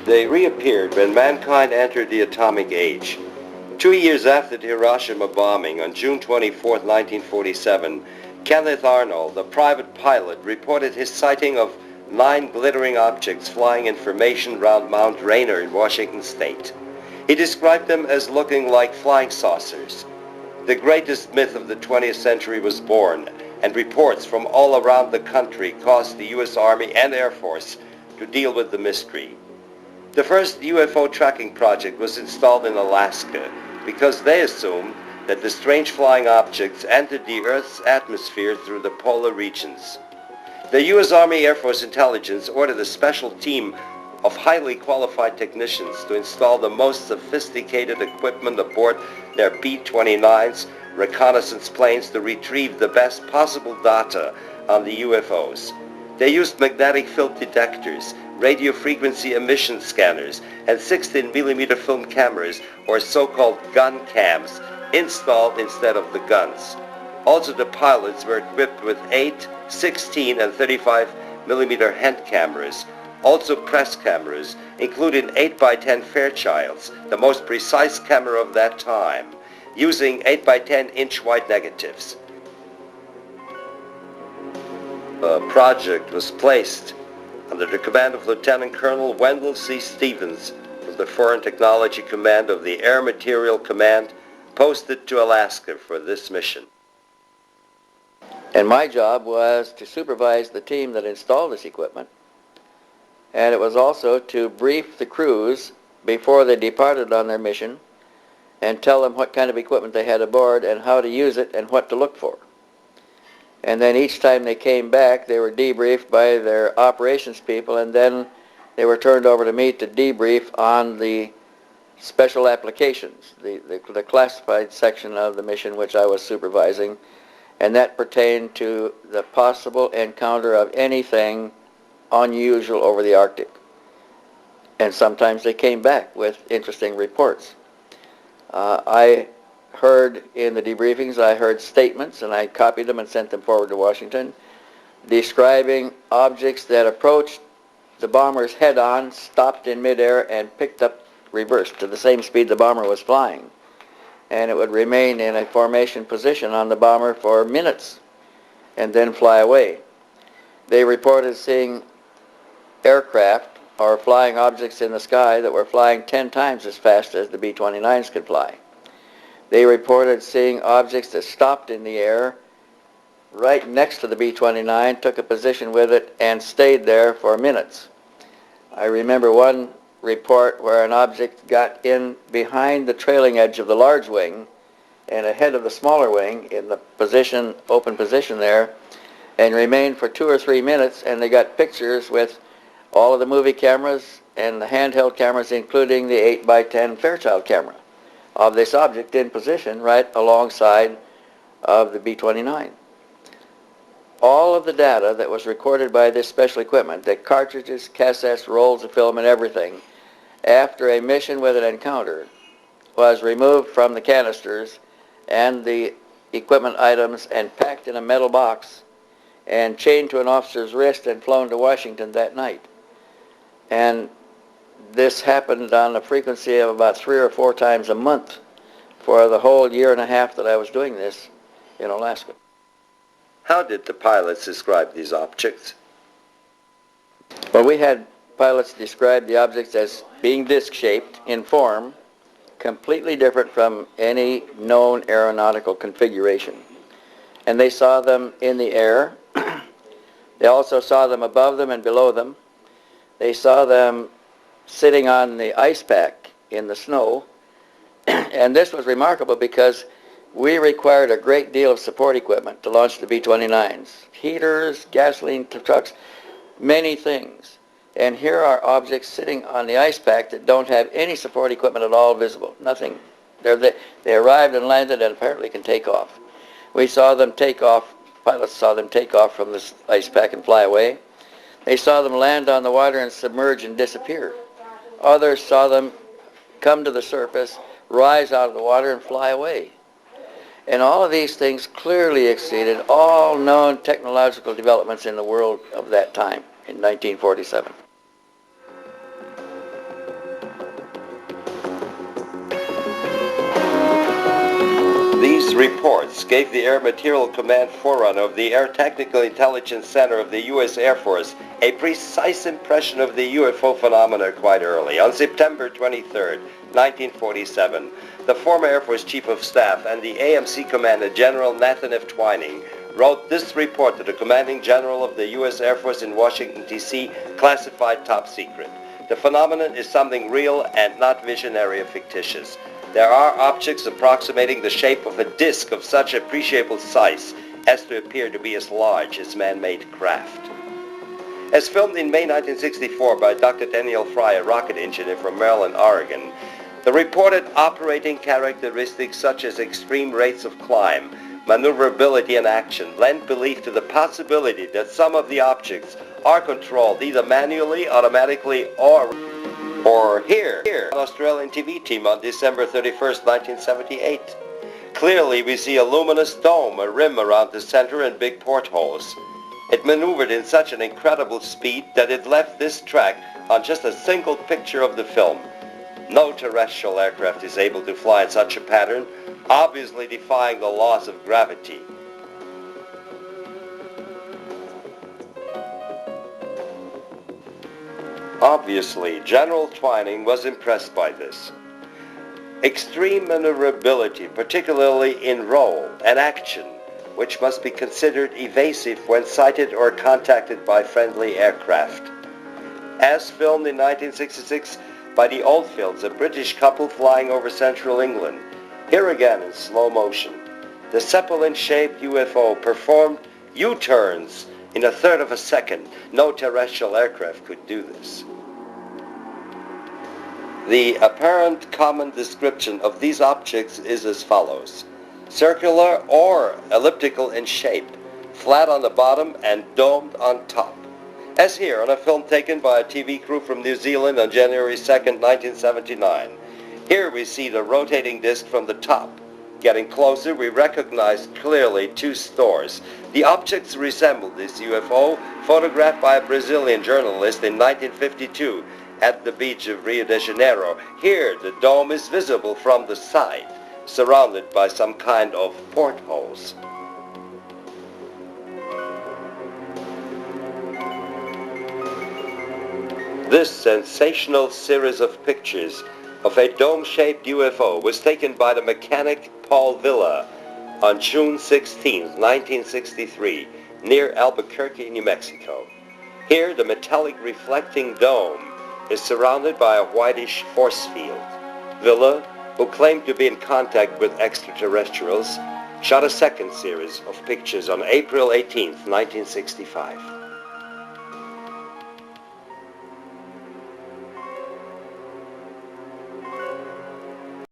They reappeared when mankind entered the atomic age. 2 years after the Hiroshima bombing, on June 24, 1947, Kenneth Arnold, a private pilot, reported his sighting of 9 glittering objects flying in formation round Mount Rainier in Washington state. He described them as looking like flying saucers. The greatest myth of the 20th century was born, and reports from all around the country caused the U.S. Army and Air Force to deal with the mystery. The first UFO tracking project was installed in Alaska because they assumed that the strange flying objects entered the Earth's atmosphere through the polar regions. The U.S. Army Air Force Intelligence ordered a special team of highly qualified technicians to install the most sophisticated equipment aboard their B-29s reconnaissance planes to retrieve the best possible data on the UFOs. They used magnetic field detectors, radio frequency emission scanners, and 16mm film cameras, or so-called gun cams, installed instead of the guns. Also, the pilots were equipped with 8, 16, and 35mm hand cameras, also press cameras, including 8x10 Fairchilds, the most precise camera of that time, using 8x10-inch wide negatives. The project was placed under the command of Lieutenant Colonel Wendell C. Stevens from the Foreign Technology Command of the Air Materiel Command, posted to Alaska for this mission. And my job was to supervise the team that installed this equipment, and it was also to brief the crews before they departed on their mission and tell them what kind of equipment they had aboard and how to use it and what to look for. And then each time they came back, they were debriefed by their operations people, and then they were turned over to me to debrief on the special applications, the classified section of the mission which I was supervising, and that pertained to the possible encounter of anything unusual over the Arctic. And sometimes they came back with interesting reports. I heard in the debriefings, I heard statements, and I copied them and sent them forward to Washington, describing objects that approached the bombers head-on, stopped in midair, and picked up, reversed to the same speed the bomber was flying. And it would remain in a formation position on the bomber for minutes and then fly away. They reported seeing aircraft or flying objects in the sky that were flying 10 times as fast as the B-29s could fly. They reported seeing objects that stopped in the air right next to the B-29, took a position with it, and stayed there for minutes. I remember one report where an object got in behind the trailing edge of the large wing and ahead of the smaller wing in the position, open position there, and remained for 2 or 3 minutes, and they got pictures with all of the movie cameras and the handheld cameras, including the 8x10 Fairchild camera, of this object in position right alongside of the B-29. All of the data that was recorded by this special equipment, the cartridges, cassettes, rolls of film, and everything, after a mission with an encounter, was removed from the canisters and the equipment items and packed in a metal box and chained to an officer's wrist and flown to Washington that night. And this happened on a frequency of about 3 or 4 times a month for the whole year and a half that I was doing this in Alaska. How did the pilots describe these objects? Well, we had pilots describe the objects as being disc-shaped in form, completely different from any known aeronautical configuration. And they saw them in the air. They also saw them above them and below them. They saw them sitting on the ice pack in the snow. And this was remarkable because we required a great deal of support equipment to launch the B-29s. Heaters, gasoline trucks, many things. And here are objects sitting on the ice pack that don't have any support equipment at all visible. Nothing. They arrived and landed and apparently can take off. We saw them take off. Pilots saw them take off from this ice pack and fly away. They saw them land on the water and submerge and disappear. Others saw them come to the surface, rise out of the water, and fly away. And all of these things clearly exceeded all known technological developments in the world of that time, in 1947. These reports gave the Air Material Command forerunner of the Air Technical Intelligence Center of the U.S. Air Force a precise impression of the UFO phenomena quite early. On September 23, 1947, the former Air Force Chief of Staff and the AMC Commander General Nathan F. Twining wrote this report to the Commanding General of the U.S. Air Force in Washington, D.C., classified top secret. The phenomenon is something real and not visionary or fictitious. There are objects approximating the shape of a disk of such appreciable size as to appear to be as large as man-made craft. As filmed in May 1964 by Dr. Daniel Fry, a rocket engineer from Maryland, Oregon, the reported operating characteristics such as extreme rates of climb, maneuverability and action lend belief to the possibility that some of the objects are controlled either manually, automatically, or here, an Australian TV team on December 31st, 1978. Clearly, we see a luminous dome, a rim around the center, and big portholes. It maneuvered in such an incredible speed that it left this track on just a single picture of the film. No terrestrial aircraft is able to fly in such a pattern, obviously defying the laws of gravity. Obviously, General Twining was impressed by this. Extreme maneuverability, particularly in roll and action, which must be considered evasive when sighted or contacted by friendly aircraft. As filmed in 1966 by the Oldfields, a British couple flying over central England. Here again in slow motion, the Zeppelin-shaped UFO performed U-turns in a third of a second. No terrestrial aircraft could do this. The apparent common description of these objects is as follows: circular or elliptical in shape, flat on the bottom and domed on top. As here on a film taken by a TV crew from New Zealand on January 2nd, 1979. Here we see the rotating disc from the top. Getting closer, we recognize clearly two stores. The objects resemble this UFO, photographed by a Brazilian journalist in 1952 at the beach of Rio de Janeiro. Here, the dome is visible from the side, surrounded by some kind of portholes. This sensational series of pictures of a dome-shaped UFO was taken by the mechanic Paul Villa on June 16, 1963, near Albuquerque, New Mexico. Here, the metallic reflecting dome is surrounded by a whitish force field. Villa, who claimed to be in contact with extraterrestrials, shot a second series of pictures on April 18, 1965.